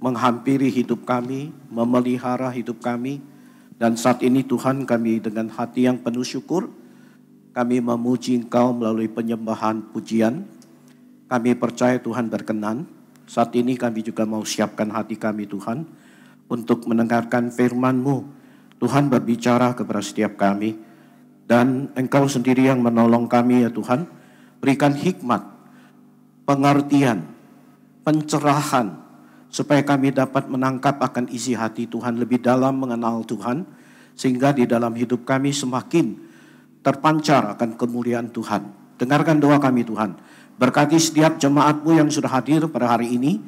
menghampiri hidup kami, memelihara hidup kami. Dan saat ini Tuhan, kami dengan hati yang penuh syukur, kami memuji Engkau melalui penyembahan pujian. Kami percaya Tuhan berkenan. Saat ini kami juga mau siapkan hati kami Tuhan, untuk mendengarkan firman-Mu. Tuhan berbicara kepada setiap kami. Dan Engkau sendiri yang menolong kami ya Tuhan. Berikan hikmat, pengertian, pencerahan, supaya kami dapat menangkap akan isi hati Tuhan, lebih dalam mengenal Tuhan, sehingga di dalam hidup kami semakin terpancar akan kemuliaan Tuhan. Dengarkan doa kami Tuhan. Berkati setiap jemaat-Mu yang sudah hadir pada hari ini.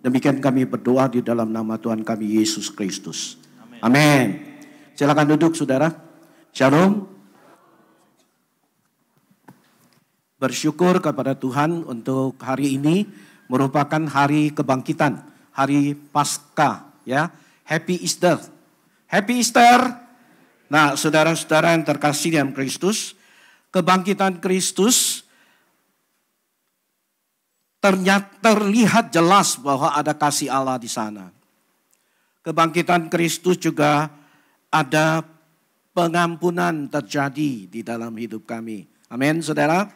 Demikian kami berdoa di dalam nama Tuhan kami Yesus Kristus. Amin. Silakan duduk saudara. Shalom. Bersyukur kepada Tuhan untuk hari ini merupakan hari kebangkitan, hari Paskah ya. Happy Easter. Happy Easter. Nah, saudara-saudara yang terkasih dalam Kristus, kebangkitan Kristus terlihat jelas bahwa ada kasih Allah di sana. Kebangkitan Kristus juga ada pengampunan terjadi di dalam hidup kami. Amin, saudara.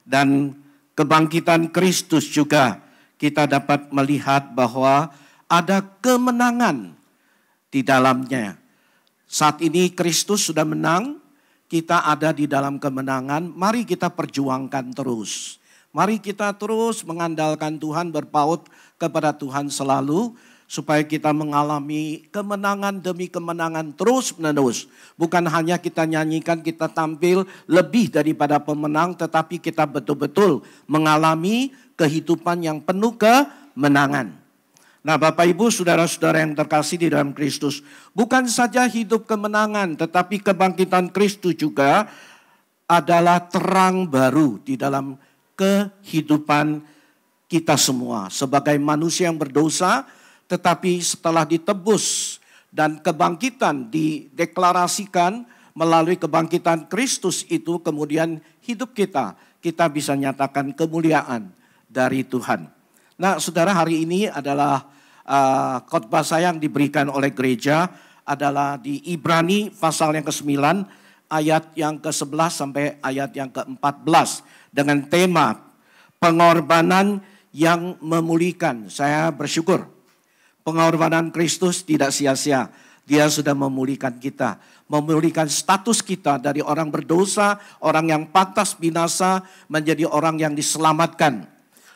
Dan kebangkitan Kristus juga kita dapat melihat bahwa ada kemenangan di dalamnya. Saat ini Kristus sudah menang, kita ada di dalam kemenangan. Mari kita perjuangkan terus. Mari kita terus mengandalkan Tuhan, berpaut kepada Tuhan selalu, supaya kita mengalami kemenangan demi kemenangan terus menerus. Bukan hanya kita nyanyikan, kita tampil lebih daripada pemenang, tetapi kita betul-betul mengalami kehidupan yang penuh kemenangan. Nah, Bapak Ibu, saudara-saudara yang terkasih di dalam Kristus, bukan saja hidup kemenangan, tetapi kebangkitan Kristus juga adalah terang baru di dalam kehidupan kita semua sebagai manusia yang berdosa, tetapi setelah ditebus dan kebangkitan dideklarasikan melalui kebangkitan Kristus itu, kemudian hidup kita bisa nyatakan kemuliaan dari Tuhan. Nah, saudara, hari ini adalah khotbah saya yang diberikan oleh gereja adalah di Ibrani pasal yang ke-9 ayat yang ke-11 sampai ayat yang ke-14. Dengan tema pengorbanan yang memulihkan. Saya bersyukur pengorbanan Kristus tidak sia-sia. Dia sudah memulihkan kita. Memulihkan status kita dari orang berdosa, orang yang pantas binasa, menjadi orang yang diselamatkan.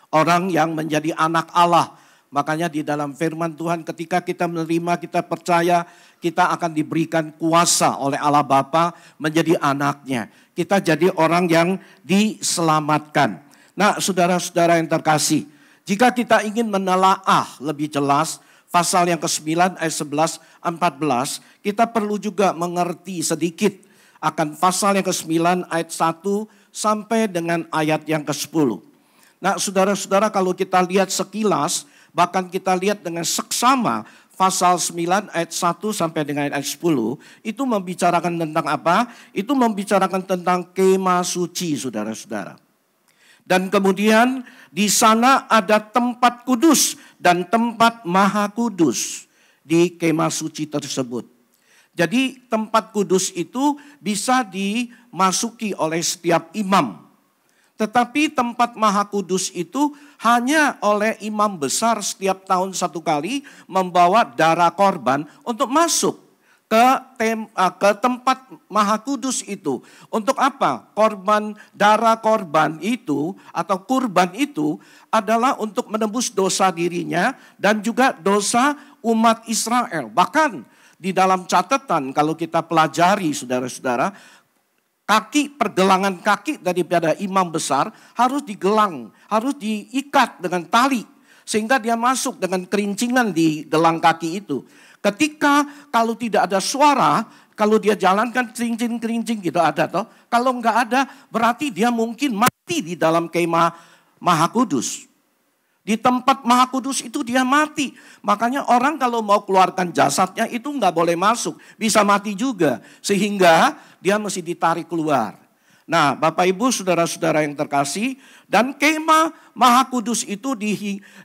Orang yang menjadi anak Allah. Makanya di dalam firman Tuhan ketika kita menerima, kita percaya, kita akan diberikan kuasa oleh Allah Bapa menjadi anaknya. Kita jadi orang yang diselamatkan. Nah, saudara-saudara yang terkasih, jika kita ingin menelaah lebih jelas pasal yang ke-9 ayat 11, 14, kita perlu juga mengerti sedikit akan pasal yang ke-9 ayat 1 sampai dengan ayat yang ke-10. Nah, saudara-saudara, kalau kita lihat sekilas, bahkan kita lihat dengan seksama, pasal 9 ayat 1 sampai dengan ayat 10 itu membicarakan tentang apa? Itu membicarakan tentang kemah suci, saudara-saudara. Dan kemudian di sana ada tempat kudus dan tempat maha kudus di kemah suci tersebut. Jadi tempat kudus itu bisa dimasuki oleh setiap imam. Tetapi tempat maha kudus itu hanya oleh imam besar setiap tahun satu kali membawa darah korban untuk masuk ke tempat maha kudus itu. Untuk apa? Darah korban itu atau kurban itu adalah untuk menebus dosa dirinya dan juga dosa umat Israel. Bahkan di dalam catatan kalau kita pelajari saudara-saudara, pergelangan kaki daripada imam besar harus digelang, harus diikat dengan tali. Sehingga dia masuk dengan kerincingan di gelang kaki itu. Ketika kalau tidak ada suara, kalau dia jalankan kerincing gitu ada toh. Kalau enggak ada berarti dia mungkin mati di dalam kemah maha kudus. Di tempat maha kudus itu dia mati. Makanya orang kalau mau keluarkan jasadnya itu enggak boleh masuk. Bisa mati juga. Sehingga dia mesti ditarik keluar. Nah, Bapak Ibu saudara-saudara yang terkasih, dan kemah maha kudus itu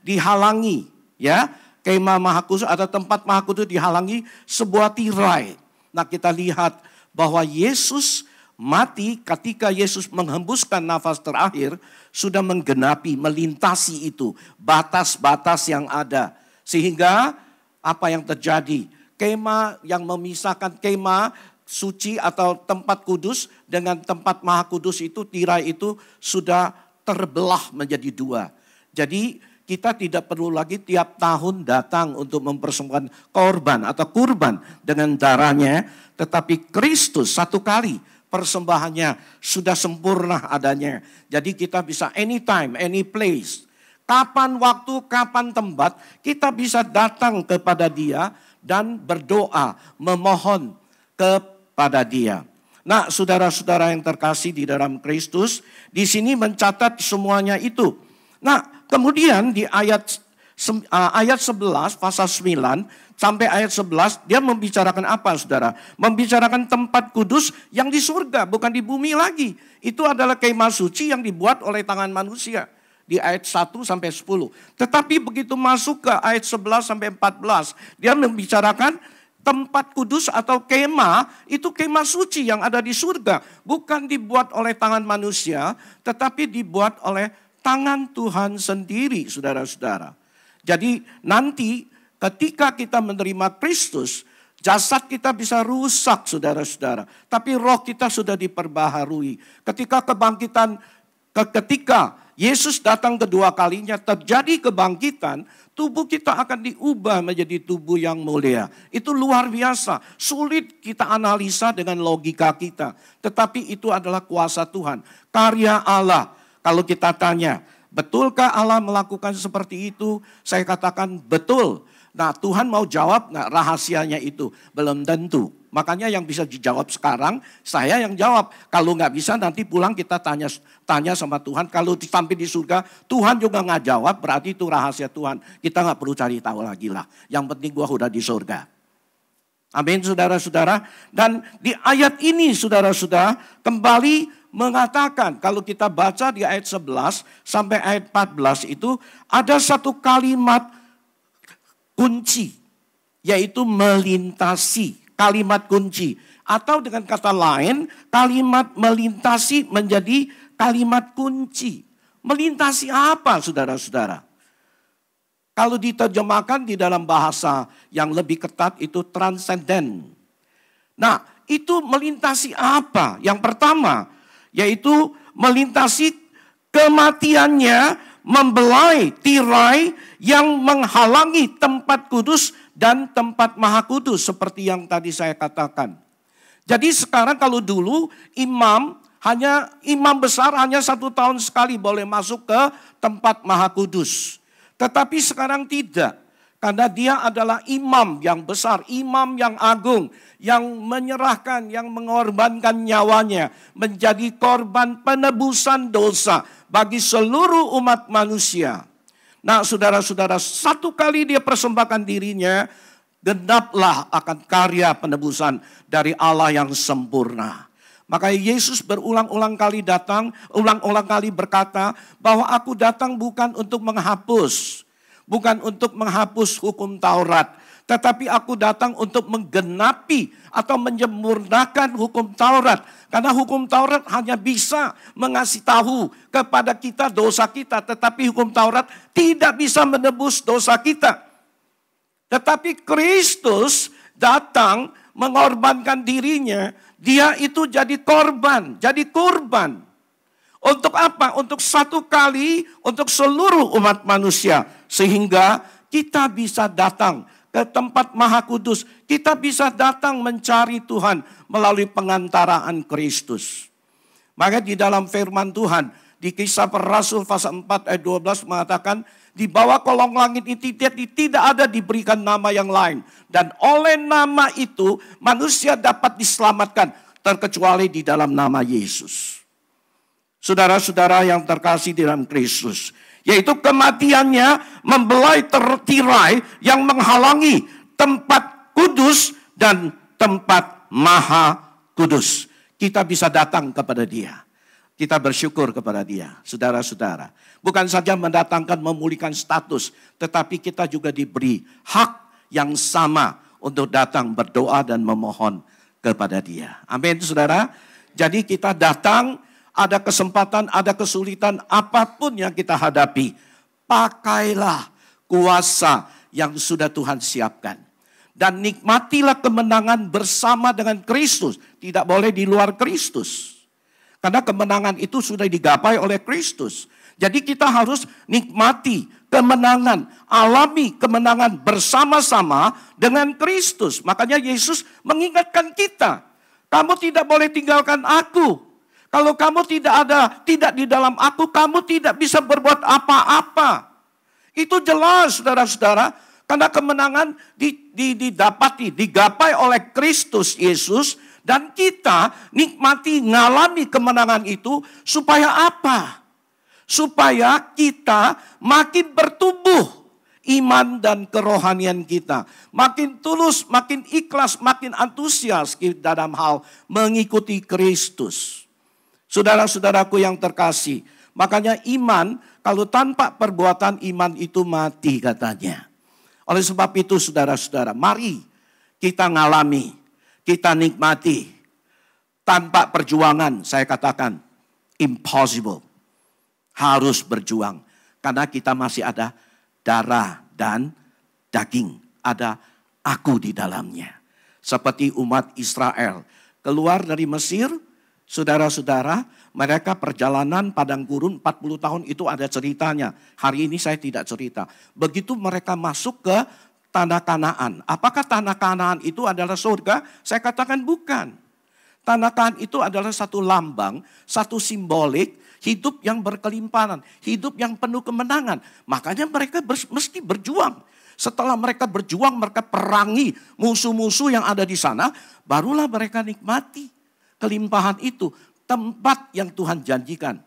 dihalangi ya. kemah Maha Kudus atau tempat Maha Kudus dihalangi sebuah tirai. Nah, kita lihat bahwa Yesus mati ketika Yesus menghembuskan nafas terakhir, sudah menggenapi, melintasi itu, batas-batas yang ada. Sehingga apa yang terjadi? Kemah yang memisahkan kemah suci atau tempat kudus dengan tempat Maha Kudus itu, tirai itu sudah terbelah menjadi dua. Jadi kita tidak perlu lagi tiap tahun datang untuk mempersembahkan korban atau kurban dengan darahnya. Tetapi Kristus satu kali persembahannya sudah sempurna adanya. Jadi kita bisa anytime, any place. Kapan waktu, kapan tempat kita bisa datang kepada Dia dan berdoa, memohon kepada Dia. Nah, saudara-saudara yang terkasih di dalam Kristus, di sini mencatat semuanya itu. Nah, kemudian di ayat 11 pasal 9 sampai ayat 11 dia membicarakan apa, Saudara? Membicarakan tempat kudus yang di surga, bukan di bumi lagi. Itu adalah kemah suci yang dibuat oleh tangan manusia. Di ayat 1 sampai 10. Tetapi begitu masuk ke ayat 11 sampai 14, dia membicarakan tempat kudus atau kemah, itu kemah suci yang ada di surga. Bukan dibuat oleh tangan manusia, tetapi dibuat oleh tangan Tuhan sendiri, saudara-saudara. Jadi nanti ketika kita menerima Kristus, jasad kita bisa rusak, saudara-saudara. Tapi roh kita sudah diperbaharui. Ketika Yesus datang kedua kalinya, terjadi kebangkitan, tubuh kita akan diubah menjadi tubuh yang mulia. Itu luar biasa. Sulit kita analisa dengan logika kita. Tetapi itu adalah kuasa Tuhan. Karya Allah. Kalau kita tanya, betulkah Allah melakukan seperti itu? Saya katakan betul. Nah, Tuhan mau jawab nggak rahasianya itu? Belum tentu. Makanya yang bisa dijawab sekarang, saya yang jawab. Kalau nggak bisa nanti pulang kita tanya sama Tuhan. Kalau sampai di surga, Tuhan juga nggak jawab, berarti itu rahasia Tuhan. Kita nggak perlu cari tahu lagi lah. Yang penting gua udah di surga. Amin, saudara-saudara. Dan di ayat ini, saudara-saudara, kembali mengatakan, kalau kita baca di ayat 11 sampai ayat 14 itu, ada satu kalimat kunci, yaitu melintasi. Kalimat kunci. Atau dengan kata lain, kalimat melintasi menjadi kalimat kunci. Melintasi apa, saudara-saudara? Kalau diterjemahkan di dalam bahasa yang lebih ketat itu transenden. Nah, itu melintasi apa? Yang pertama, yaitu melintasi kematiannya, membelai tirai yang menghalangi tempat kudus dan tempat Maha Kudus, seperti yang tadi saya katakan. Jadi sekarang kalau dulu imam besar hanya 1 tahun sekali boleh masuk ke tempat Maha Kudus. Tetapi sekarang tidak. Karena dia adalah imam yang besar, imam yang agung, yang menyerahkan, yang mengorbankan nyawanya. Menjadi korban penebusan dosa bagi seluruh umat manusia. Nah, saudara-saudara, satu kali dia persembahkan dirinya, genaplah akan karya penebusan dari Allah yang sempurna. Maka Yesus berulang-ulang kali datang, ulang-ulang kali berkata bahwa aku datang bukan untuk menghapus. Bukan untuk menghapus hukum Taurat. Tetapi aku datang untuk menggenapi atau menyempurnakan hukum Taurat. Karena hukum Taurat hanya bisa mengasih tahu kepada kita dosa kita. Tetapi hukum Taurat tidak bisa menebus dosa kita. Tetapi Kristus datang mengorbankan dirinya. Dia itu jadi korban, jadi kurban. Untuk apa? Untuk satu kali, untuk seluruh umat manusia. Sehingga kita bisa datang ke tempat Maha Kudus. Kita bisa datang mencari Tuhan melalui pengantaraan Kristus. Maka di dalam firman Tuhan, di Kisah Para Rasul pasal 4 ayat 12 mengatakan, di bawah kolong langit ini tidak ada diberikan nama yang lain. Dan oleh nama itu manusia dapat diselamatkan, terkecuali di dalam nama Yesus. Saudara-saudara yang terkasih di dalam Kristus. Yaitu kematiannya membelai tirai yang menghalangi tempat kudus dan tempat Maha Kudus. Kita bisa datang kepada Dia. Kita bersyukur kepada Dia, saudara-saudara. Bukan saja mendatangkan memulihkan status, tetapi kita juga diberi hak yang sama untuk datang berdoa dan memohon kepada Dia. Amin, saudara. Jadi kita datang, ada kesempatan, ada kesulitan, apapun yang kita hadapi, pakailah kuasa yang sudah Tuhan siapkan. Dan nikmatilah kemenangan bersama dengan Kristus. Tidak boleh di luar Kristus. Karena kemenangan itu sudah digapai oleh Kristus. Jadi kita harus nikmati kemenangan, alami kemenangan bersama-sama dengan Kristus. Makanya Yesus mengingatkan kita, kamu tidak boleh tinggalkan aku. Kalau kamu tidak di dalam aku, kamu tidak bisa berbuat apa-apa. Itu jelas, saudara-saudara, karena kemenangan didapati, digapai oleh Kristus Yesus. Dan kita nikmati, ngalami kemenangan itu supaya apa? Supaya kita makin bertumbuh iman dan kerohanian kita. Makin tulus, makin ikhlas, makin antusias dalam hal mengikuti Kristus. Saudara-saudaraku yang terkasih, makanya iman kalau tanpa perbuatan iman itu mati katanya. Oleh sebab itu saudara-saudara, mari kita ngalami. Kita nikmati tanpa perjuangan, saya katakan impossible. Harus berjuang karena kita masih ada darah dan daging, ada aku di dalamnya. Seperti umat Israel keluar dari Mesir, saudara-saudara, mereka perjalanan padang gurun 40 tahun itu ada ceritanya. Hari ini saya tidak cerita. Begitu mereka masuk ke tanah Kanaan. Apakah tanah Kanaan itu adalah surga? Saya katakan bukan. Tanah Kanaan itu adalah satu lambang, satu simbolik hidup yang berkelimpahan, hidup yang penuh kemenangan. Makanya mereka mesti berjuang. Setelah mereka berjuang, mereka perangi musuh-musuh yang ada di sana, barulah mereka nikmati kelimpahan itu. Tempat yang Tuhan janjikan.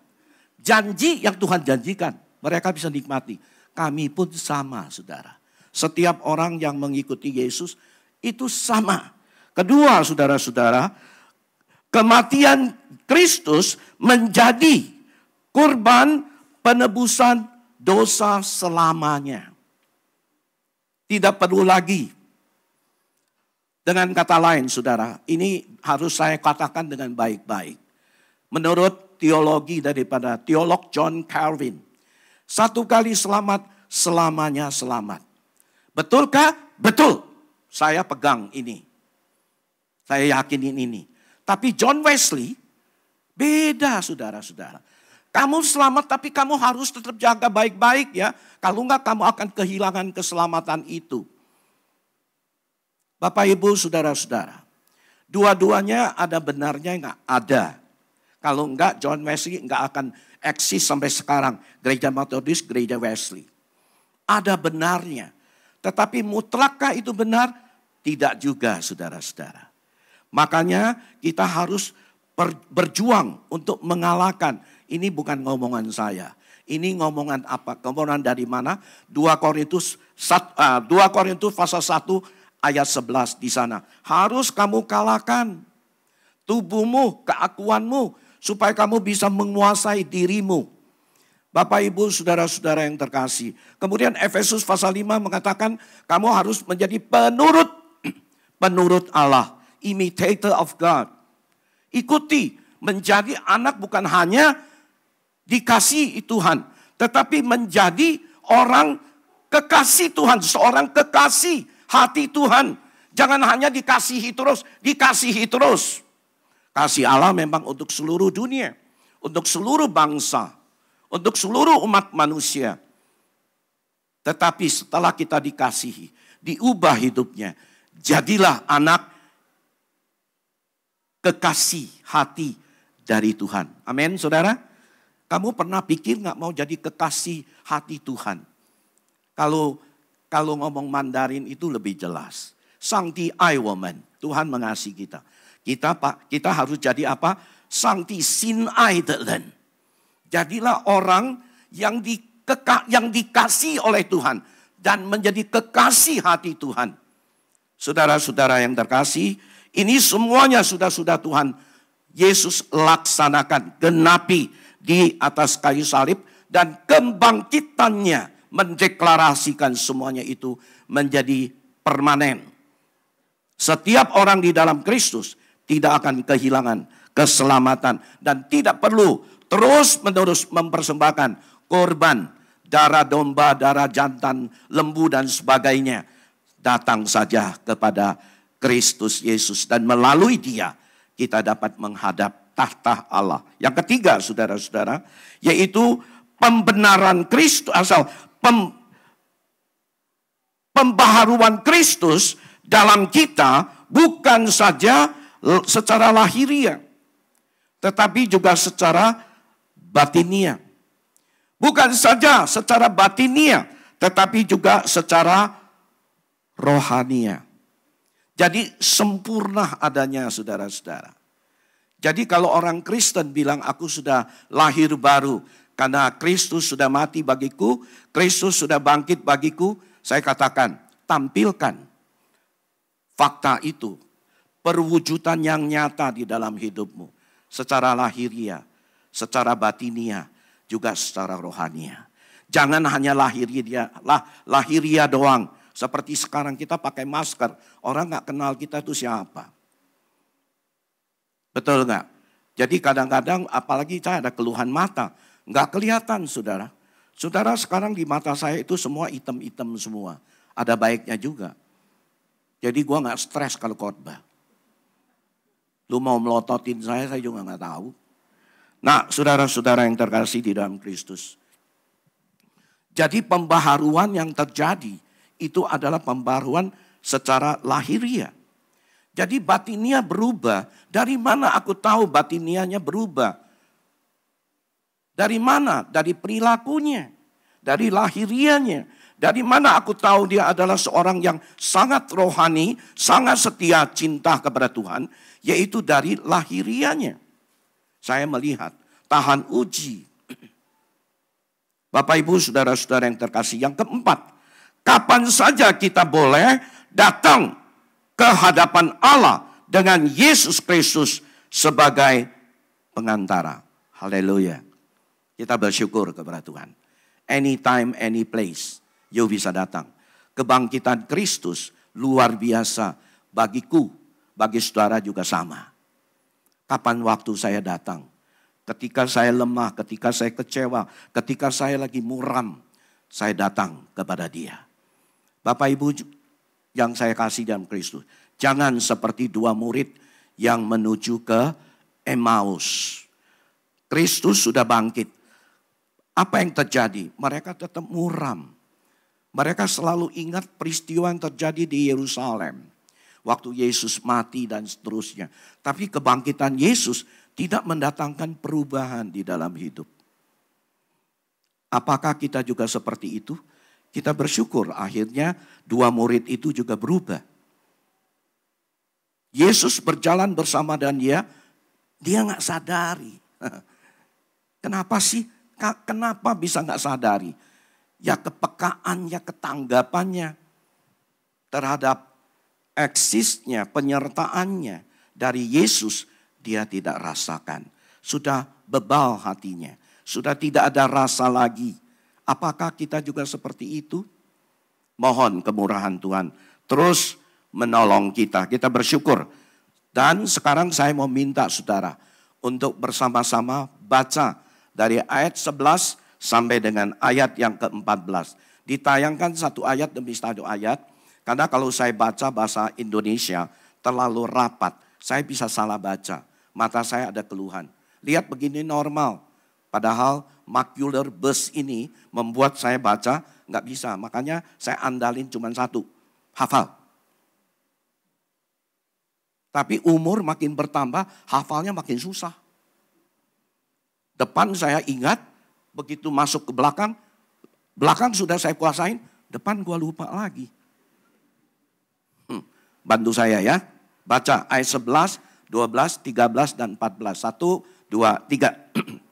Janji yang Tuhan janjikan, mereka bisa nikmati. Kami pun sama, saudara. Setiap orang yang mengikuti Yesus itu sama. Kedua, saudara-saudara, kematian Kristus menjadi kurban penebusan dosa selamanya. Tidak perlu lagi. Dengan kata lain, saudara, ini harus saya katakan dengan baik-baik. Menurut teologi daripada teolog John Calvin, satu kali selamat, selamanya selamat. Betulkah? Betul. Saya pegang ini. Saya yakinin ini. Tapi John Wesley beda, saudara-saudara. Kamu selamat tapi kamu harus tetap jaga baik-baik ya. Kalau enggak kamu akan kehilangan keselamatan itu. Bapak Ibu saudara-saudara. Dua-duanya ada benarnya enggak? Ada. Kalau enggak John Wesley enggak akan eksis sampai sekarang. Gereja Metodis, Gereja Wesley. Ada benarnya. Tetapi mutlakkah itu benar? Tidak juga saudara-saudara. Makanya kita harus berjuang untuk mengalahkan. Ini bukan ngomongan saya. Ini ngomongan apa? Ngomongan dari mana? 2 Korintus pasal 1 ayat 11 di sana. Harus kamu kalahkan tubuhmu, keakuanmu. Supaya kamu bisa menguasai dirimu. Bapak Ibu saudara-saudara yang terkasih. Kemudian Efesus pasal 5 mengatakan kamu harus menjadi penurut Allah. Imitator of God. Ikuti menjadi anak bukan hanya dikasihi Tuhan. Tetapi menjadi orang kekasih Tuhan. Seorang kekasih hati Tuhan. Jangan hanya dikasihi terus. Dikasihi terus. Kasih Allah memang untuk seluruh dunia. Untuk seluruh bangsa. Untuk seluruh umat manusia. Tetapi setelah kita dikasihi, diubah hidupnya. Jadilah anak kekasih hati dari Tuhan. Amin saudara. Kamu pernah pikir gak mau jadi kekasih hati Tuhan? Kalau ngomong Mandarin itu lebih jelas. Sangti ai woman. Tuhan mengasihi kita. Kita harus jadi apa? Sangti sin ai de len. Jadilah orang yang dikasih oleh Tuhan. Dan menjadi kekasih hati Tuhan. Saudara-saudara yang terkasih. Ini semuanya sudah Tuhan Yesus laksanakan, genapi di atas kayu salib, dan kebangkitannya mendeklarasikan semuanya itu menjadi permanen. Setiap orang di dalam Kristus tidak akan kehilangan keselamatan dan tidak perlu terus-menerus mempersembahkan korban, darah domba, darah jantan, lembu dan sebagainya. Datang saja kepada Kristus Yesus dan melalui Dia kita dapat menghadap tahta Allah. Yang ketiga, saudara-saudara, yaitu pembenaran Kristus, pembaharuan Kristus dalam kita bukan saja secara lahiriah, tetapi juga secara batiniah. Bukan saja secara batiniah, tetapi juga secara rohania. Jadi sempurna adanya, saudara-saudara. Jadi kalau orang Kristen bilang aku sudah lahir baru karena Kristus sudah mati bagiku, Kristus sudah bangkit bagiku, saya katakan tampilkan fakta itu, perwujudan yang nyata di dalam hidupmu. Secara lahiriah, secara batiniah, juga secara rohania. Jangan hanya lahiriah doang. Seperti sekarang kita pakai masker, orang gak kenal kita itu siapa. Betul gak? Jadi kadang-kadang apalagi saya ada keluhan mata, gak kelihatan saudara. Saudara sekarang di mata saya itu semua hitam-hitam semua. Ada baiknya juga. Jadi gue gak stres kalau khotbah. Lu mau melototin saya juga gak tahu. Nah, saudara-saudara yang terkasih di dalam Kristus. Jadi pembaharuan yang terjadi itu adalah pembaharuan secara lahiriah. Jadi batiniah berubah. Dari mana aku tahu batiniahnya berubah? Dari mana? Dari perilakunya. Dari lahiriahnya. Dari mana aku tahu dia adalah seorang yang sangat rohani, sangat setia cinta kepada Tuhan, yaitu dari lahiriahnya. Saya melihat, tahan uji. Bapak Ibu saudara-saudara yang terkasih. Yang keempat, kapan saja kita boleh datang ke hadapan Allah dengan Yesus Kristus sebagai pengantara. Haleluya. Kita bersyukur kepada Tuhan. Anytime, any place. You bisa datang. Kebangkitan Kristus luar biasa bagiku, bagi saudara juga sama. Kapan waktu saya datang? Ketika saya lemah, ketika saya kecewa, ketika saya lagi muram, saya datang kepada Dia. Bapak Ibu yang saya kasih dalam Kristus, jangan seperti dua murid yang menuju ke Emmaus. Kristus sudah bangkit. Apa yang terjadi? Mereka tetap muram. Mereka selalu ingat peristiwa yang terjadi di Yerusalem. Waktu Yesus mati dan seterusnya. Tapi kebangkitan Yesus tidak mendatangkan perubahan di dalam hidup. Apakah kita juga seperti itu? Kita bersyukur akhirnya dua murid itu juga berubah. Yesus berjalan bersama dan dia gak sadari. Kenapa sih? Kenapa bisa gak sadari? Ya kepekaannya, ketanggapannya terhadap eksisnya, penyertaannya dari Yesus dia tidak rasakan. Sudah bebal hatinya, sudah tidak ada rasa lagi. Apakah kita juga seperti itu? Mohon kemurahan Tuhan terus menolong kita. Kita bersyukur. Dan sekarang saya mau minta saudara untuk bersama-sama baca dari ayat 11 sampai dengan ayat yang ke-14. Ditayangkan satu ayat demi satu ayat. Karena kalau saya baca bahasa Indonesia terlalu rapat. Saya bisa salah baca. Mata saya ada keluhan. Lihat begini normal. Padahal macular burst ini membuat saya baca nggak bisa. Makanya saya andalin cuma satu. Hafal. Tapi umur makin bertambah, hafalnya makin susah. Depan saya ingat, begitu masuk ke belakang sudah saya kuasain, depan gua lupa lagi. Bantu saya ya. Baca ayat 11, 12, 13, dan 14. 1, 2, 3.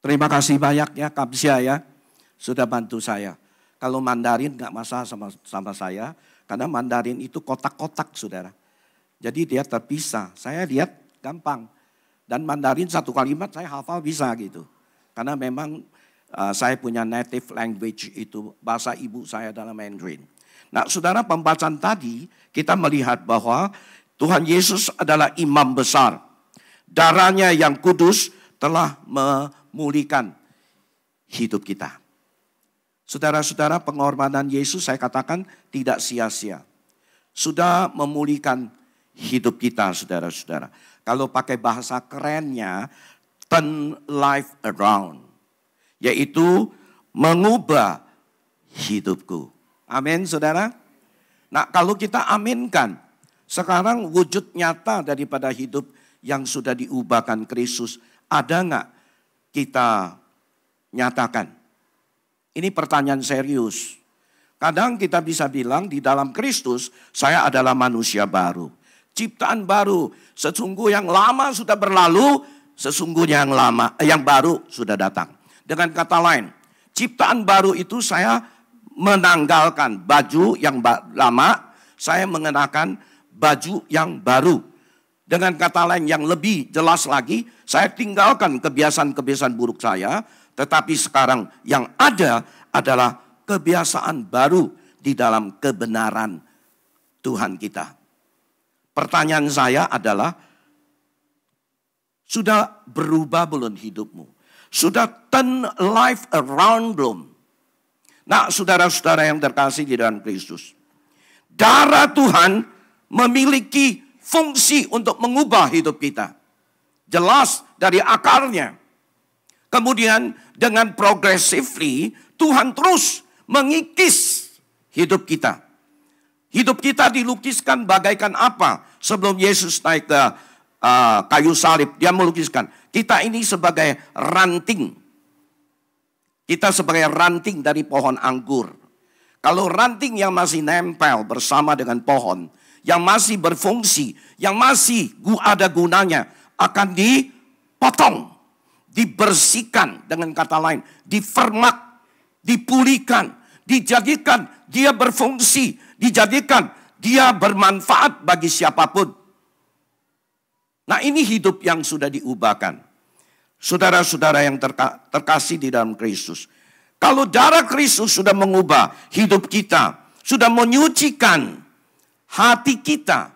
Terima kasih banyak ya Kamsia ya, sudah bantu saya. Kalau Mandarin nggak masalah sama saya, karena Mandarin itu kotak-kotak saudara. Jadi dia terpisah, saya lihat gampang. Dan Mandarin satu kalimat saya hafal bisa gitu. Karena memang saya punya native language itu, bahasa ibu saya adalah Mandarin. Nah saudara, pembacaan tadi kita melihat bahwa Tuhan Yesus adalah imam besar. Darahnya yang kudus telah memulihkan hidup kita. Saudara-saudara, pengorbanan Yesus saya katakan tidak sia-sia. Sudah memulihkan hidup kita, saudara-saudara. Kalau pakai bahasa kerennya, turn life around. Yaitu mengubah hidupku. Amin, saudara. Nah, kalau kita aminkan, sekarang wujud nyata daripada hidup yang sudah diubahkan Kristus, ada nggak kita nyatakan? Ini pertanyaan serius. Kadang kita bisa bilang di dalam Kristus, saya adalah manusia baru. Ciptaan baru, sesungguh yang lama sudah berlalu, sesungguhnya yang baru sudah datang. Dengan kata lain, ciptaan baru itu saya menanggalkan baju yang lama, saya mengenakan baju yang baru. Dengan kata lain yang lebih jelas lagi, saya tinggalkan kebiasaan-kebiasaan buruk saya, tetapi sekarang yang ada adalah kebiasaan baru di dalam kebenaran Tuhan kita. Pertanyaan saya adalah, sudah berubah belum hidupmu? Sudah turn life around belum? Nah, saudara-saudara yang terkasih di dalam Kristus, darah Tuhan memiliki fungsi untuk mengubah hidup kita. Jelas dari akarnya. Kemudian dengan progressively Tuhan terus mengikis hidup kita. Hidup kita dilukiskan bagaikan apa? Sebelum Yesus naik ke kayu salib, dia melukiskan kita ini sebagai ranting. Kita sebagai ranting dari pohon anggur. Kalau ranting yang masih nempel bersama dengan pohon, yang masih berfungsi, yang masih ada gunanya, akan dipotong, dibersihkan, dengan kata lain, difermat, dipulihkan, dijadikan dia berfungsi, dijadikan dia bermanfaat bagi siapapun. Nah, ini hidup yang sudah diubahkan. Saudara-saudara yang terkasih di dalam Kristus. Kalau darah Kristus sudah mengubah hidup kita, sudah menyucikan hati kita.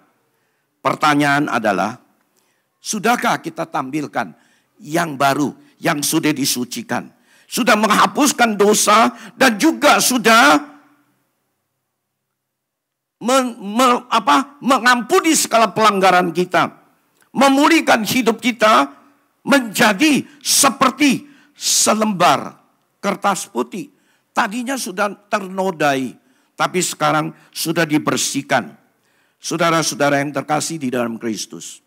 Pertanyaan adalah, sudahkah kita tampilkan yang baru, yang sudah disucikan? Sudah menghapuskan dosa dan juga sudah mengampuni segala pelanggaran kita. Memulihkan hidup kita menjadi seperti selembar kertas putih. Tadinya sudah ternodai, tapi sekarang sudah dibersihkan. Saudara-saudara yang terkasih di dalam Kristus.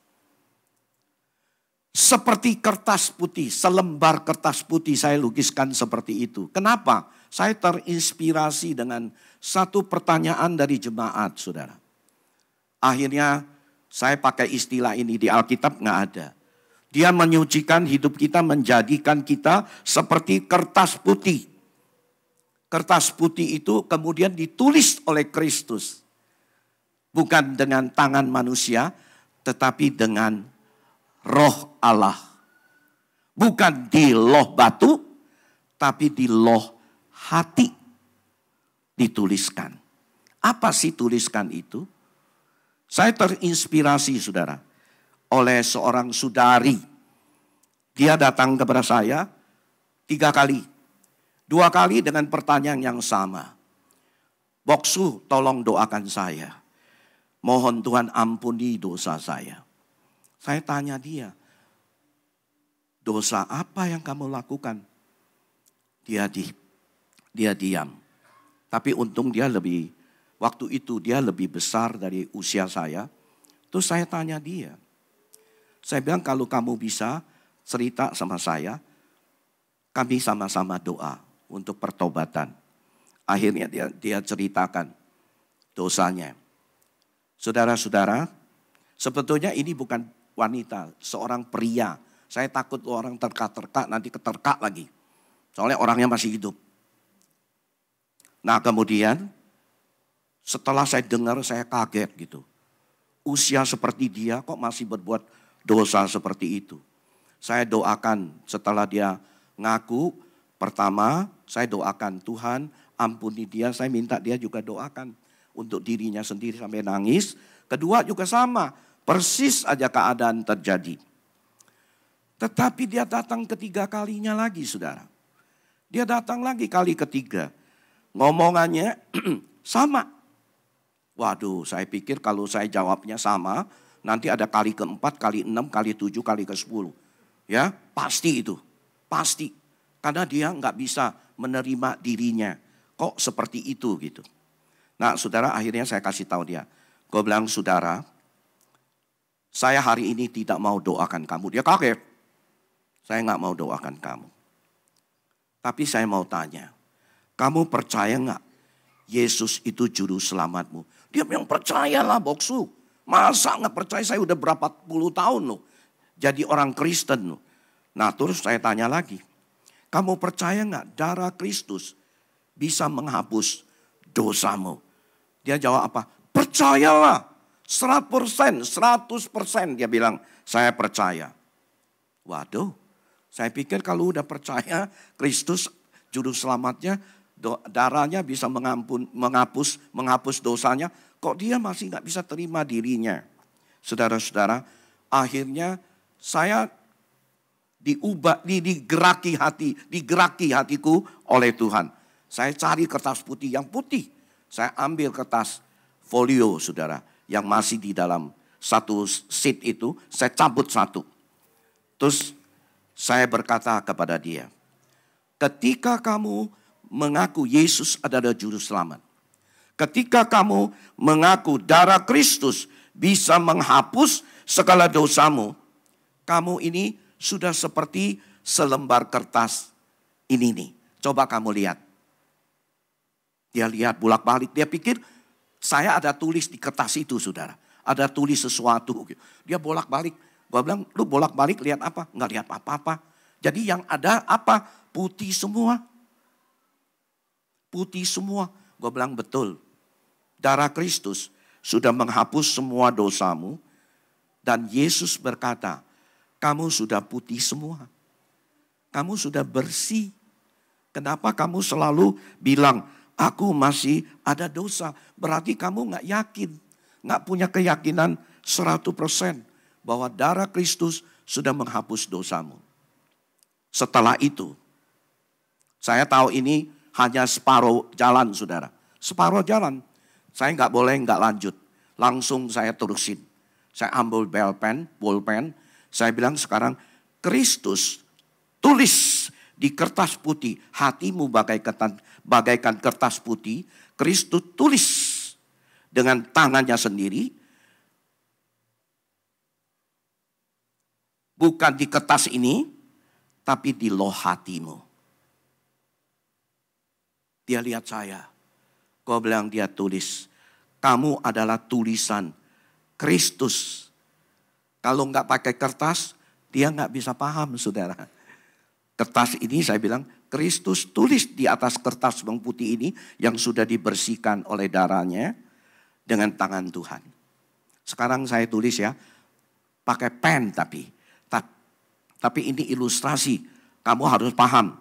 Seperti kertas putih, selembar kertas putih saya lukiskan seperti itu. Kenapa? Saya terinspirasi dengan satu pertanyaan dari jemaat, saudara. Akhirnya saya pakai istilah ini, di Alkitab nggak ada. Dia menyucikan hidup kita, menjadikan kita seperti kertas putih. Kertas putih itu kemudian ditulis oleh Kristus. Bukan dengan tangan manusia, tetapi dengan Roh Allah. Bukan di loh batu, tapi di loh hati dituliskan. Apa sih tuliskan itu? Saya terinspirasi, saudara, oleh seorang saudari. Dia datang kepada saya 3 kali. 2 kali dengan pertanyaan yang sama. Boksu, tolong doakan saya. Mohon Tuhan ampuni dosa saya. Saya tanya dia, dosa apa yang kamu lakukan? Dia diam. Tapi untung dia waktu itu dia lebih besar dari usia saya. Terus saya tanya dia. Saya bilang, kalau kamu bisa cerita sama saya, kami sama-sama doa untuk pertobatan. Akhirnya dia ceritakan dosanya. Saudara-saudara, sebetulnya ini bukan wanita, seorang pria Saya takut orang terka-terka, nanti keterka lagi. Soalnya orangnya masih hidup. Nah kemudian setelah saya dengar saya kaget gitu. Usia seperti dia kok masih berbuat dosa seperti itu. Saya doakan setelah dia ngaku, pertama saya doakan Tuhan ampuni dia, saya minta dia juga doakan untuk dirinya sendiri sampai nangis. Kedua juga sama, persis aja keadaan terjadi. Tetapi dia datang ketiga kalinya lagi saudara. Dia datang lagi kali ketiga. Ngomongannya sama. Waduh saya pikir kalau saya jawabnya sama, nanti ada kali keempat, kali 6, kali 7, kali ke-10. Ya pasti itu, pasti. Karena dia nggak bisa menerima dirinya. Kok seperti itu gitu. Nah saudara akhirnya saya kasih tahu dia. Gue bilang saudara, saya hari ini tidak mau doakan kamu. Dia kaget. Saya nggak mau doakan kamu. Tapi saya mau tanya, kamu percaya nggak Yesus itu juru selamatmu? Dia bilang percayalah boksu. Masa nggak percaya, saya udah berapa puluh tahun loh. Jadi orang Kristen loh. Nah terus saya tanya lagi, kamu percaya nggak darah Kristus bisa menghapus dosamu? Dia jawab apa? Percayalah 100%, 100% dia bilang saya percaya. Waduh. Saya pikir kalau udah percaya Kristus juru selamatnya, darahnya bisa menghapus dosanya, kok dia masih nggak bisa terima dirinya. Saudara-saudara, akhirnya saya digeraki hatiku oleh Tuhan. Saya cari kertas putih yang putih. Saya ambil kertas folio saudara yang masih di dalam satu sheet itu, saya cabut satu. Terus saya berkata kepada dia, ketika kamu mengaku Yesus adalah juru selamat, ketika kamu mengaku darah Kristus bisa menghapus segala dosamu, kamu ini sudah seperti selembar kertas ini nih. Coba kamu lihat. Dia lihat bolak-balik, dia pikir saya ada tulis di kertas itu saudara. Ada tulis sesuatu. Dia bolak-balik. Gue bilang, lu bolak-balik lihat apa? Nggak lihat apa-apa. Jadi yang ada apa? Putih semua. Putih semua. Gue bilang betul. Darah Kristus sudah menghapus semua dosamu. Dan Yesus berkata, kamu sudah putih semua. Kamu sudah bersih. Kenapa kamu selalu bilang, aku masih ada dosa. Berarti kamu nggak yakin. Nggak punya keyakinan 100%. Bahwa darah Kristus sudah menghapus dosamu. Setelah itu, saya tahu ini hanya separuh jalan saudara. Separuh jalan. Saya nggak lanjut. Langsung saya terusin. Saya ambil bolpen. Saya bilang sekarang, Kristus tulis di kertas putih. Hatimu bagaikan kertas putih. Kristus tulis dengan tangannya sendiri. Bukan di kertas ini, tapi di loh hatimu. Dia lihat saya. Kau bilang dia tulis. Kamu adalah tulisan Kristus. Kalau nggak pakai kertas, dia nggak bisa paham saudara. Kertas ini saya bilang, Kristus tulis di atas kertas bang putih ini yang sudah dibersihkan oleh darahnya dengan tangan Tuhan. Sekarang saya tulis ya, pakai pen tapi ini ilustrasi, kamu harus paham.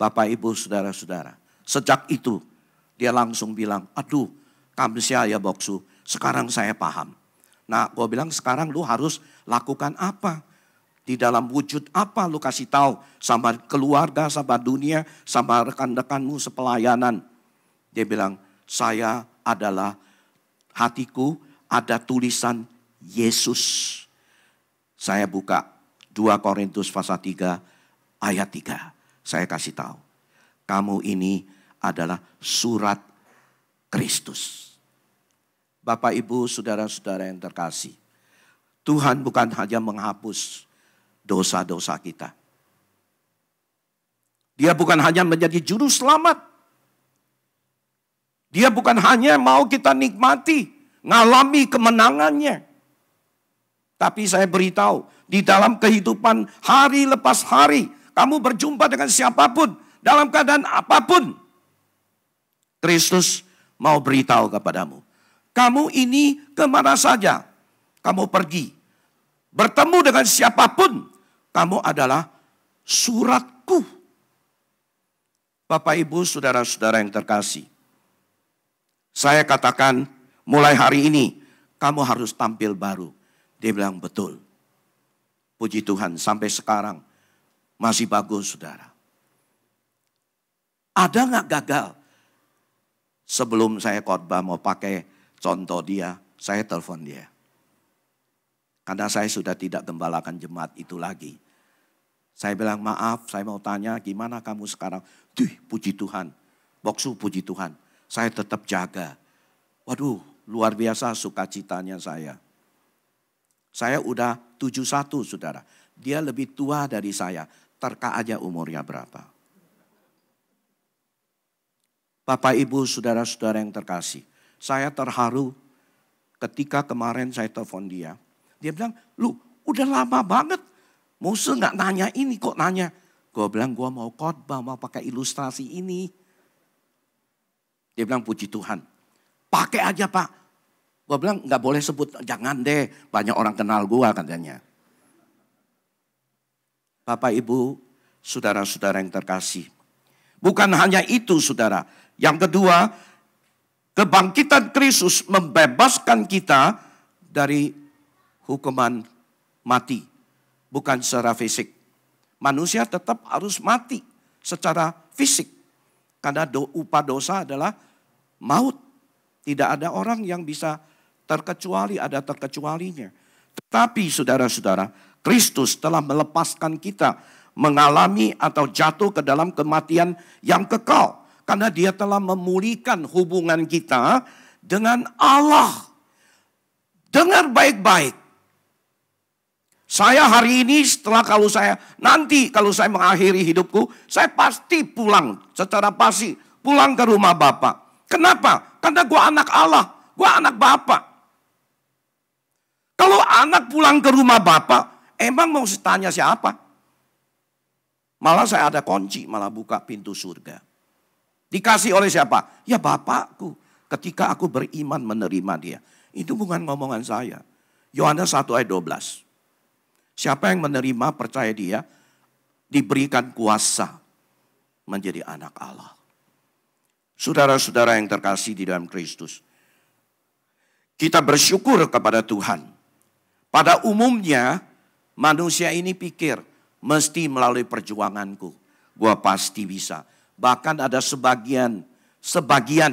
Bapak, Ibu, Saudara-saudara. Sejak itu, dia langsung bilang, aduh, kamsia ya boksu, sekarang saya paham. Nah, gue bilang sekarang lu harus lakukan apa? Di dalam wujud apa lu kasih tahu sama keluarga, sama dunia, sama rekan-rekanmu sepelayanan. Dia bilang, saya adalah hatiku ada tulisan Yesus. Saya buka 2 Korintus pasal 3 ayat 3. Saya kasih tahu. Kamu ini adalah surat Kristus. Bapak, Ibu, Saudara-saudara yang terkasih. Tuhan bukan hanya menghapus dosa-dosa kita. Dia bukan hanya menjadi juru selamat. Dia bukan hanya mau kita nikmati, ngalami kemenangannya. Tapi saya beritahu, Di dalam kehidupan hari lepas hari. Kamu berjumpa dengan siapapun. Dalam keadaan apapun. Kristus mau beritahu kepadamu. Kamu ini kemana saja. Kamu pergi. Bertemu dengan siapapun. Kamu adalah suratku. Bapak, Ibu, saudara-saudara yang terkasih. Saya katakan mulai hari ini kamu harus tampil baru. Dia bilang betul. Puji Tuhan sampai sekarang masih bagus saudara. Ada nggak gagal? Sebelum saya khotbah mau pakai contoh dia, saya telepon dia. Karena saya sudah tidak gembalakan jemaat itu lagi. Saya bilang maaf, saya mau tanya gimana kamu sekarang? Puji Tuhan. Boksu puji Tuhan. Saya tetap jaga. Waduh, luar biasa sukacitanya saya. Saya udah 71 saudara. Dia lebih tua dari saya. Terka aja umurnya berapa. Bapak, Ibu, saudara-saudara yang terkasih. Saya terharu ketika kemarin saya telepon dia. Dia bilang, lu udah lama banget. Musa gak nanya ini, kok nanya. Gue bilang, gue mau khotbah, mau pakai ilustrasi ini. Dia bilang, puji Tuhan. Pakai aja Pak. Gue bilang, gak boleh sebut, jangan deh. Banyak orang kenal gue katanya. Bapak, Ibu, saudara-saudara yang terkasih. Bukan hanya itu saudara. Yang kedua, kebangkitan Kristus membebaskan kita dari hukuman mati. Bukan secara fisik. Manusia tetap harus mati secara fisik. Karena upah dosa adalah maut. Tidak ada orang yang bisa terkecuali, ada terkecualinya. Tetapi saudara-saudara, Kristus telah melepaskan kita mengalami atau jatuh ke dalam kematian yang kekal. Karena dia telah memulihkan hubungan kita dengan Allah. Dengar baik-baik. Saya hari ini nanti kalau saya mengakhiri hidupku, saya pasti pulang secara pasti. Pulang ke rumah Bapak. Kenapa? Karena gue anak Allah, gue anak Bapak. Kalau anak pulang ke rumah Bapak, emang mau tanya siapa? Malah saya ada kunci, malah buka pintu surga. Dikasih oleh siapa? Ya Bapakku. Ketika aku beriman menerima dia. Itu bukan ngomongan saya. Yohanes 1 ayat 12. Siapa yang menerima percaya dia, diberikan kuasa menjadi anak Allah. Saudara-saudara yang terkasih di dalam Kristus. Kita bersyukur kepada Tuhan. Pada umumnya manusia ini pikir mesti melalui perjuanganku. Gua pasti bisa. Bahkan ada sebagian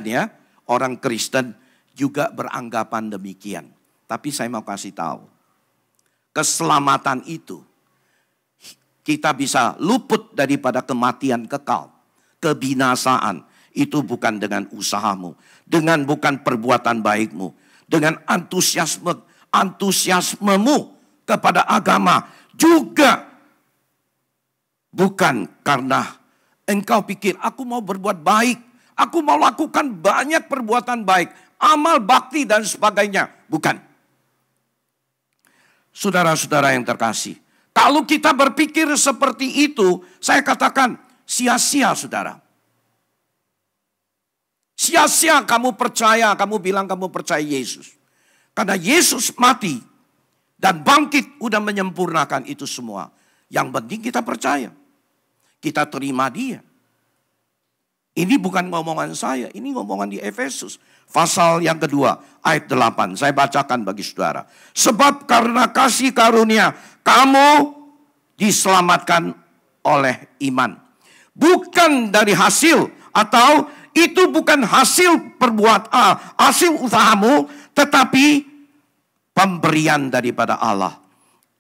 ya orang Kristen juga beranggapan demikian. Tapi saya mau kasih tahu. Keselamatan itu kita bisa luput daripada kematian kekal. Kebinasaan itu bukan dengan usahamu. Bukan perbuatan baikmu. Dengan antusiasmemu kepada agama. Juga bukan karena engkau pikir aku mau berbuat baik. Aku mau lakukan banyak perbuatan baik. Amal bakti dan sebagainya. Bukan. Saudara-saudara yang terkasih. Kalau kita berpikir seperti itu, saya katakan sia-sia saudara. Sia-sia kamu percaya, kamu bilang kamu percaya Yesus. Karena Yesus mati dan bangkit udah menyempurnakan itu semua. Yang penting kita percaya. Kita terima dia. Ini bukan ngomongan saya, ini ngomongan di Efesus. Pasal yang kedua, ayat 8. Saya bacakan bagi saudara. Sebab karena kasih karunia, kamu diselamatkan oleh iman. Bukan dari hasil, atau itu bukan hasil hasil usahamu, tetapi pemberian daripada Allah.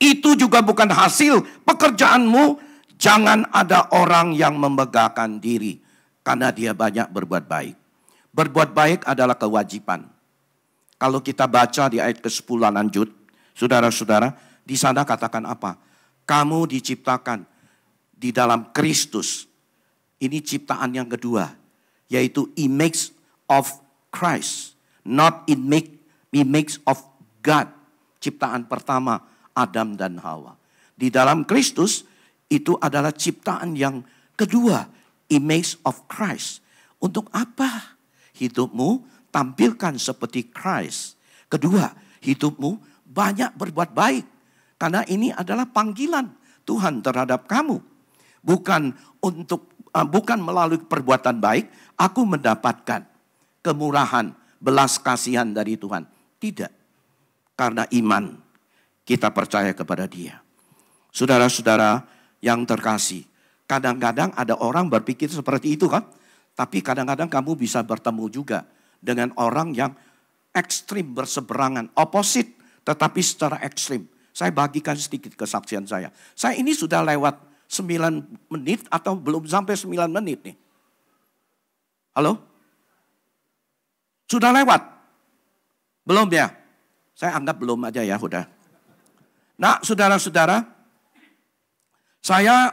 Itu juga bukan hasil pekerjaanmu. Jangan ada orang yang membanggakan diri. Karena dia banyak berbuat baik. Berbuat baik adalah kewajiban. Kalau kita baca di ayat ke-10 lanjut. Saudara-saudara, di sana katakan apa? Kamu diciptakan di dalam Kristus. Ini ciptaan yang kedua. Yaitu image of Christ. Not image of God. Ciptaan pertama Adam dan Hawa. Di dalam Kristus itu adalah ciptaan yang kedua, image of Christ. Untuk apa hidupmu tampilkan seperti Christ? Kedua, hidupmu banyak berbuat baik. Karena ini adalah panggilan Tuhan terhadap kamu. Bukan melalui perbuatan baik, aku mendapatkan kemurahan, belas kasihan dari Tuhan. Tidak. Karena iman, kita percaya kepada Dia. Saudara-saudara yang terkasih, kadang-kadang ada orang berpikir seperti itu kan. Tapi kadang-kadang kamu bisa bertemu juga dengan orang yang ekstrim berseberangan, opposite tetapi secara ekstrim. Saya bagikan sedikit kesaksian saya. Saya ini sudah lewat 9 menit atau belum sampai 9 menit nih. Halo? Sudah lewat? Belum ya? Saya anggap belum aja ya, udah. Nah, saudara-saudara, saya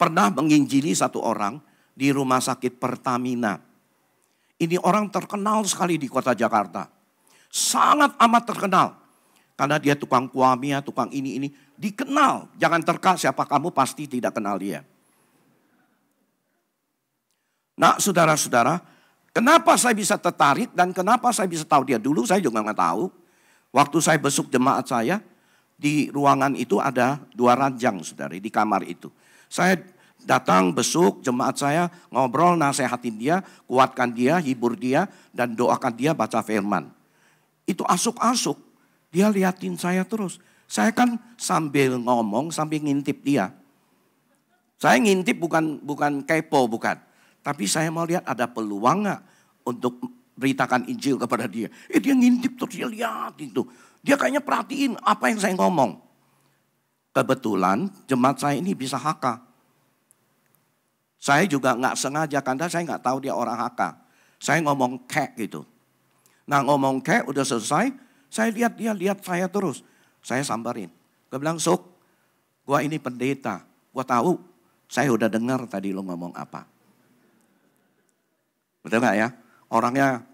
pernah menginjili satu orang di rumah sakit Pertamina. Ini orang terkenal sekali di kota Jakarta. Sangat amat terkenal. Karena dia tukang kuamia, tukang ini. Dikenal. Jangan terka siapa kamu pasti tidak kenal dia. Nah saudara-saudara, kenapa saya bisa tertarik dan kenapa saya bisa tahu dia? Dulu saya juga nggak tahu. Waktu saya besuk jemaat saya, di ruangan itu ada 2 ranjang saudara, di kamar itu. Saya datang besuk jemaat saya, ngobrol, nasehatin dia, kuatkan dia, hibur dia, dan doakan dia baca firman. Itu asuk-asuk, dia liatin saya terus. Saya kan sambil ngomong, sambil ngintip dia. Saya ngintip bukan kepo, bukan. Tapi saya mau lihat ada peluang gak untuk beritakan Injil kepada dia. Dia ngintip terus, dia lihat itu. Dia kayaknya perhatiin apa yang saya ngomong. Kebetulan jemaat saya ini bisa HK. Saya juga nggak sengaja karena saya nggak tahu dia orang HK. Saya ngomong kek gitu. Nah ngomong kek udah selesai, saya lihat dia lihat saya terus. Saya sambarin. Gue bilang, Sok, gue ini pendeta. Gue tahu, saya udah dengar tadi lo ngomong apa. Betul nggak ya? Orangnya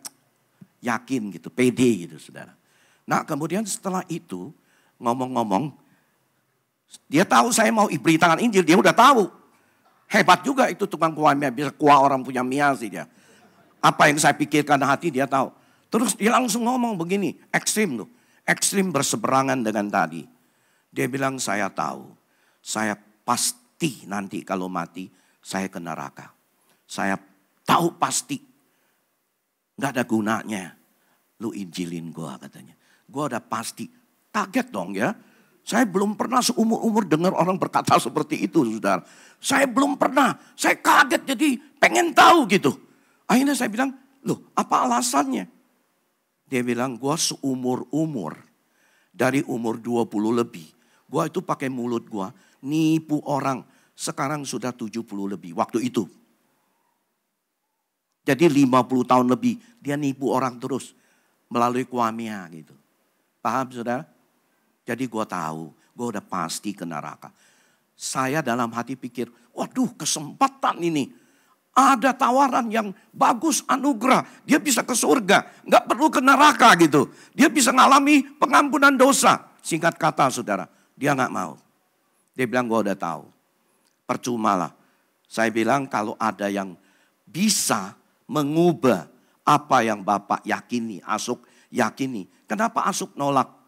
yakin gitu, pede gitu saudara. Nah kemudian setelah itu ngomong-ngomong, dia tahu saya mau beritakan Injil, dia udah tahu. Hebat juga itu tukang kuamia, bisa kuah orang punya mia sih dia. Apa yang saya pikirkan hati dia tahu. Terus dia langsung ngomong begini, ekstrim tuh. Ekstrim berseberangan dengan tadi. Dia bilang saya tahu, saya pasti nanti kalau mati saya ke neraka. Saya tahu pasti. Gak ada gunanya. Lu injilin gue katanya. Gue udah pasti. Kaget dong ya. Saya belum pernah seumur-umur dengar orang berkata seperti itu, saudara. Saya belum pernah. Saya kaget jadi pengen tahu gitu. Akhirnya saya bilang, loh apa alasannya? Dia bilang, gue seumur-umur. Dari umur 20 lebih. Gue itu pakai mulut gue. Nipu orang. Sekarang sudah 70 lebih. Waktu itu. Jadi 50 tahun lebih. Dia nipu orang terus. Melalui kuamia gitu. Paham saudara? Jadi gue tahu, gue udah pasti ke neraka. Saya dalam hati pikir, waduh kesempatan ini. Ada tawaran yang bagus, anugerah. Dia bisa ke surga, gak perlu ke neraka gitu. Dia bisa ngalami pengampunan dosa. Singkat kata saudara, dia gak mau. Dia bilang gue udah tahu. Percumalah. Saya bilang kalau ada yang bisa mengubah apa yang Bapak yakini, Asuk yakini. Kenapa Asuk nolak?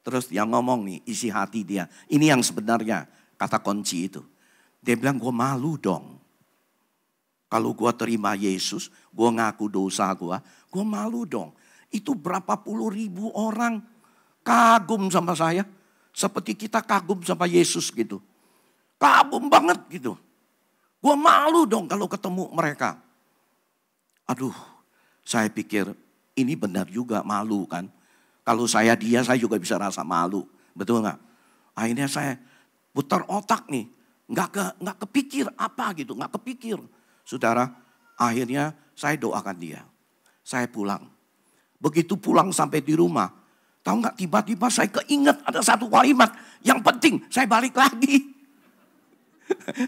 Terus dia ngomong nih, isi hati dia. Ini yang sebenarnya kata kunci itu. Dia bilang, gue malu dong. Kalau gue terima Yesus, gue ngaku dosa gue malu dong. Itu berapa puluh ribu orang kagum sama saya. Seperti kita kagum sama Yesus gitu. Kagum banget gitu. Gue malu dong kalau ketemu mereka. Aduh, saya pikir ini benar juga malu kan. Kalau saya juga bisa rasa malu. Betul nggak? Akhirnya saya putar otak nih. Nggak kepikir apa gitu. Nggak kepikir. Saudara, akhirnya saya doakan dia. Saya pulang. Begitu pulang sampai di rumah. Tahu nggak tiba-tiba saya keinget ada satu kalimat. Yang penting saya balik lagi.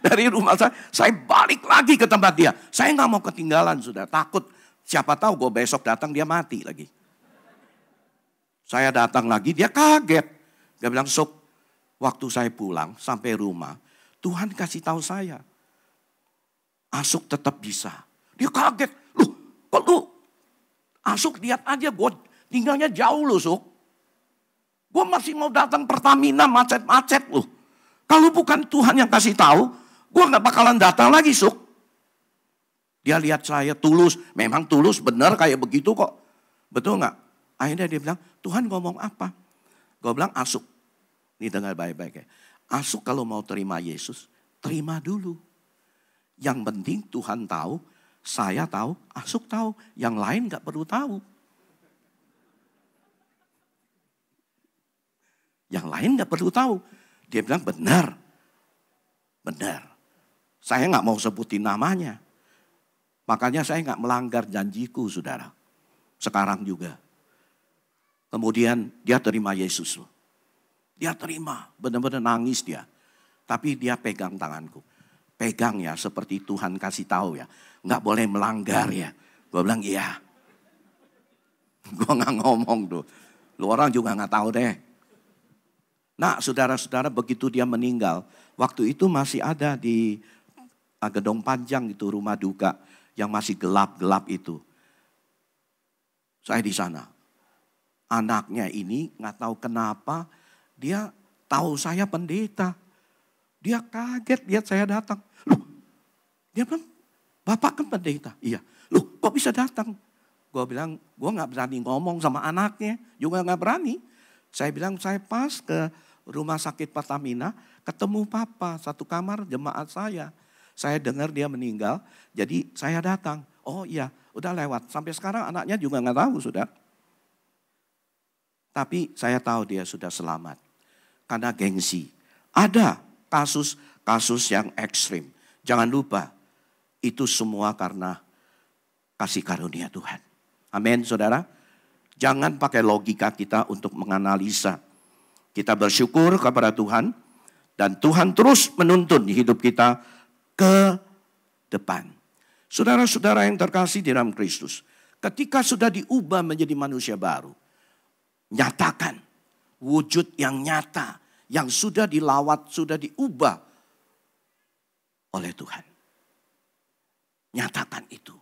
Dari rumah saya balik lagi ke tempat dia. Saya nggak mau ketinggalan saudara. Takut siapa tahu gue besok datang dia mati lagi. Saya datang lagi, dia kaget. Dia bilang, Sok, Waktu saya pulang sampai rumah, Tuhan kasih tahu saya, Asuk tetap bisa. Dia kaget, loh kok lu Asuk lihat aja gue tinggalnya jauh loh Suk. Gue masih mau datang Pertamina macet-macet loh. Kalau bukan Tuhan yang kasih tahu, gue gak bakalan datang lagi Suk. Dia lihat saya tulus, memang tulus benar kayak begitu kok. Betul gak? Akhirnya dia bilang, Tuhan ngomong apa? Gue bilang Asuk. Ini dengar baik-baik ya. Asuk kalau mau terima Yesus, terima dulu. Yang penting Tuhan tahu, saya tahu, Asuk tahu. Yang lain gak perlu tahu. Yang lain gak perlu tahu. Dia bilang benar. Benar. Saya gak mau sebutin namanya. Makanya saya gak melanggar janjiku saudara. Sekarang juga. Kemudian dia terima Yesus. Dia terima. Benar-benar nangis dia. Tapi dia pegang tanganku. Pegang ya seperti Tuhan kasih tahu ya. Gak boleh melanggar ya. Gue bilang iya. Gue gak ngomong tuh. Lu orang juga gak tahu deh. Nah saudara-saudara begitu dia meninggal. Waktu itu masih ada di Gedong Panjang itu rumah duka. Yang masih gelap-gelap itu. Saya di sana. Anaknya ini gak tahu kenapa. Dia tahu saya pendeta. Dia kaget lihat saya datang. Loh, dia bilang, Bapak kan pendeta. Iya. Loh, kok bisa datang? Gue bilang, gue gak berani ngomong sama anaknya. Juga gak berani. Saya bilang, saya pas ke rumah sakit Pertamina, ketemu Papa, satu kamar jemaat saya. Saya dengar dia meninggal, jadi saya datang. Oh iya, udah lewat. Sampai sekarang anaknya juga gak tahu, sudah. Tapi saya tahu dia sudah selamat. Karena gengsi. Ada kasus-kasus yang ekstrim. Jangan lupa, itu semua karena kasih karunia Tuhan. Amin, saudara. Jangan pakai logika kita untuk menganalisa. Kita bersyukur kepada Tuhan. Dan Tuhan terus menuntun hidup kita ke depan. Saudara-saudara yang terkasih di dalam Kristus. Ketika sudah diubah menjadi manusia baru. Nyatakan wujud yang nyata. Yang sudah dilawat, sudah diubah oleh Tuhan. Nyatakan itu.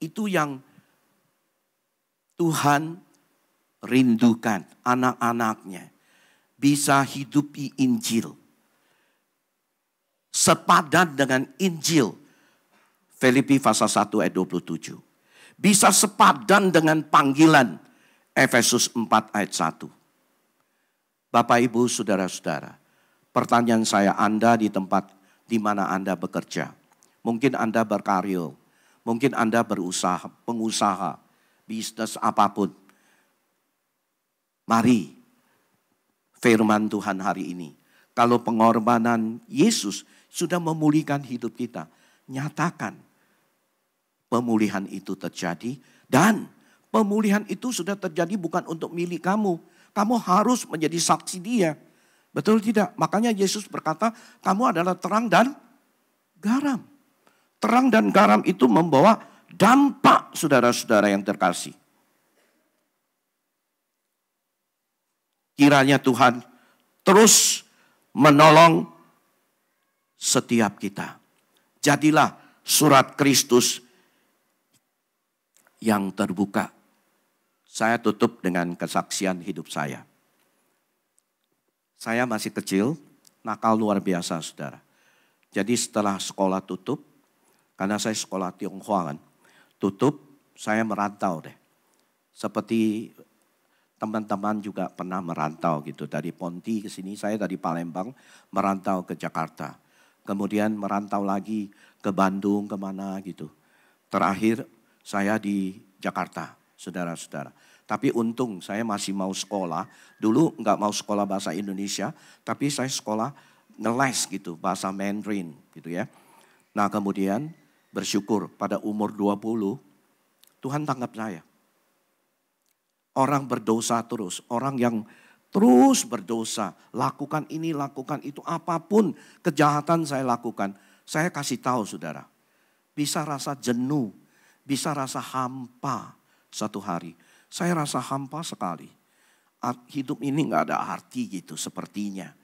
Itu yang Tuhan rindukan anak-anaknya. Bisa hidupi Injil. Sepadan dengan Injil. Filipi pasal 1 ayat 27. Bisa sepadan dengan panggilan. Efesus 4 ayat 1. Bapak, Ibu, Saudara-saudara. Pertanyaan saya, Anda di tempat di mana Anda bekerja. Mungkin Anda berkarir. Mungkin Anda berusaha, pengusaha, bisnis apapun. Mari firman Tuhan hari ini. Kalau pengorbanan Yesus sudah memulihkan hidup kita. Nyatakan pemulihan itu terjadi. Dan pemulihan itu sudah terjadi bukan untuk milik kamu. Kamu harus menjadi saksi dia. Betul tidak? Makanya Yesus berkata, kamu adalah terang dan garam. Terang dan garam itu membawa dampak saudara-saudara yang terkasih. Kiranya Tuhan terus menolong setiap kita. Jadilah surat Kristus yang terbuka. Saya tutup dengan kesaksian hidup saya. Saya masih kecil, nakal luar biasa saudara. Jadi setelah sekolah tutup, karena saya sekolah Tionghoa kan, tutup, saya merantau deh. Seperti teman-teman juga pernah merantau gitu. Dari Ponti ke sini, saya dari Palembang merantau ke Jakarta. Kemudian merantau lagi ke Bandung, kemana gitu. Terakhir saya di Jakarta, saudara-saudara. Tapi untung saya masih mau sekolah. Dulu nggak mau sekolah bahasa Indonesia, tapi saya sekolah ngeles gitu, bahasa Mandarin gitu ya. Nah kemudian bersyukur pada umur 20, Tuhan tangkap saya. Orang berdosa terus, orang yang terus berdosa, lakukan ini, lakukan itu, apapun kejahatan saya lakukan. Saya kasih tahu saudara, bisa rasa jenuh, bisa rasa hampa satu hari. Saya rasa hampa sekali. Hidup ini gak ada arti gitu sepertinya.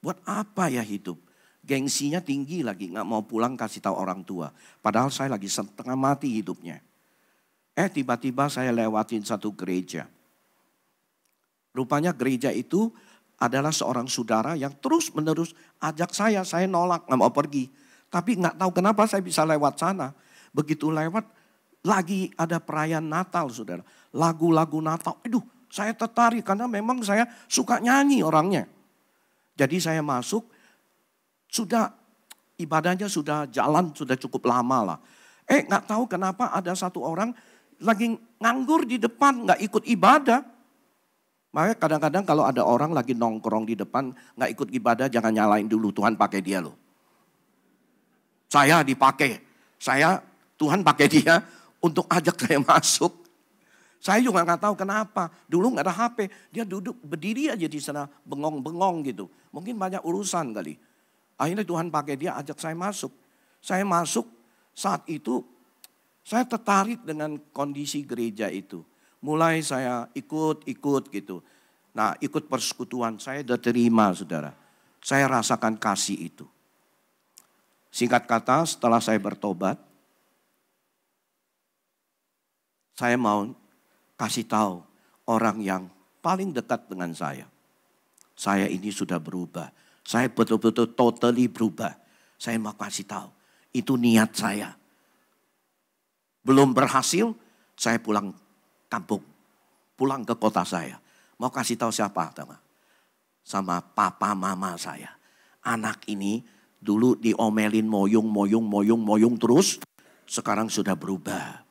Buat apa ya hidup? Gengsinya tinggi lagi, nggak mau pulang kasih tahu orang tua. Padahal saya lagi setengah mati hidupnya. Tiba-tiba saya lewatin satu gereja. Rupanya gereja itu adalah seorang saudara yang terus menerus ajak saya nolak, nggak mau pergi. Tapi nggak tahu kenapa saya bisa lewat sana. Begitu lewat, lagi ada perayaan Natal, saudara. Lagu-lagu Natal, saya tertarik karena memang saya suka nyanyi orangnya. Jadi saya masuk, sudah ibadahnya sudah jalan, sudah cukup lama lah. Nggak tahu kenapa ada satu orang lagi nganggur di depan, nggak ikut ibadah. Makanya kadang-kadang kalau ada orang lagi nongkrong di depan, nggak ikut ibadah, jangan nyalain dulu, Tuhan pakai dia loh. Saya dipakai, Tuhan pakai dia untuk ajak saya masuk. Saya juga nggak tahu kenapa. Dulu nggak ada HP, dia duduk berdiri aja di sana, bengong-bengong gitu. Mungkin banyak urusan kali. Akhirnya Tuhan pakai dia ajak saya masuk. Saya masuk, saat itu saya tertarik dengan kondisi gereja itu. Mulai saya ikut gitu. Nah, ikut persekutuan, saya udah terima, saudara. Saya rasakan kasih itu. Singkat kata, setelah saya bertobat, saya mau kasih tahu orang yang paling dekat dengan saya. Saya ini sudah berubah. Saya betul-betul totally berubah. Saya mau kasih tahu. Itu niat saya. Belum berhasil, saya pulang kampung. Pulang ke kota saya. Mau kasih tahu siapa? Sama papa mama saya. Anak ini dulu diomelin moyung terus. Sekarang sudah berubah.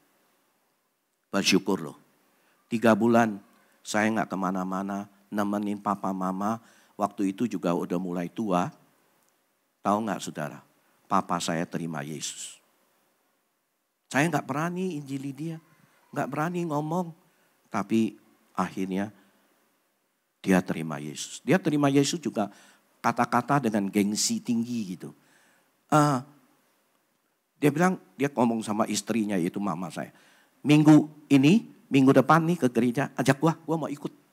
Bersyukur loh. 3 bulan saya gak kemana-mana. Nemenin papa mama. Waktu itu juga udah mulai tua. Tahu gak saudara? Papa saya terima Yesus. Saya gak berani injili dia. Gak berani ngomong. Tapi akhirnya dia terima Yesus. Dia terima Yesus juga kata-kata dengan gengsi tinggi gitu. Dia bilang, dia ngomong sama istrinya yaitu mama saya. Minggu depan nih ke gereja, ajak gua mau ikut.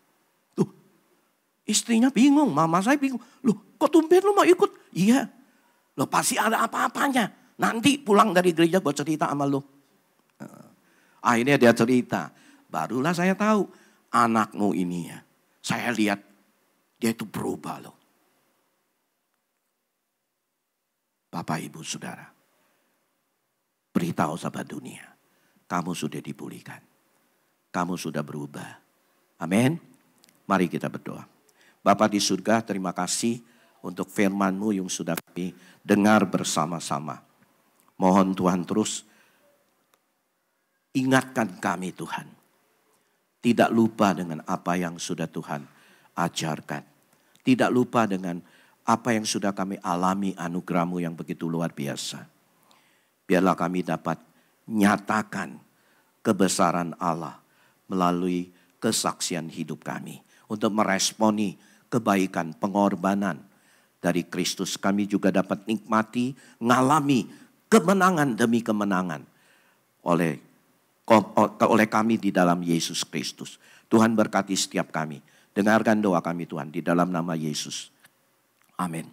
Istrinya bingung, mama saya bingung. Loh, kok tumben lu mau ikut? Iya. Loh, pasti ada apa-apanya. Nanti pulang dari gereja gue cerita sama lu. Akhirnya dia cerita. Barulah saya tahu, anakmu ini ya. Saya lihat, dia itu berubah loh. Bapak, Ibu, Saudara. Beritahu sahabat dunia. Kamu sudah dipulihkan. Kamu sudah berubah. Amin. Mari kita berdoa. Bapa di surga, terima kasih untuk firman-Mu yang sudah kami dengar bersama-sama. Mohon Tuhan terus ingatkan kami Tuhan. Tidak lupa dengan apa yang sudah Tuhan ajarkan. Tidak lupa dengan apa yang sudah kami alami anugerah-Mu yang begitu luar biasa. Biarlah kami dapat nyatakan kebesaran Allah melalui kesaksian hidup kami. Untuk meresponi kebaikan, pengorbanan dari Kristus. Kami juga dapat nikmati, ngalami kemenangan demi kemenangan oleh kami di dalam Yesus Kristus. Tuhan berkati setiap kami. Dengarkan doa kami Tuhan di dalam nama Yesus. Amin.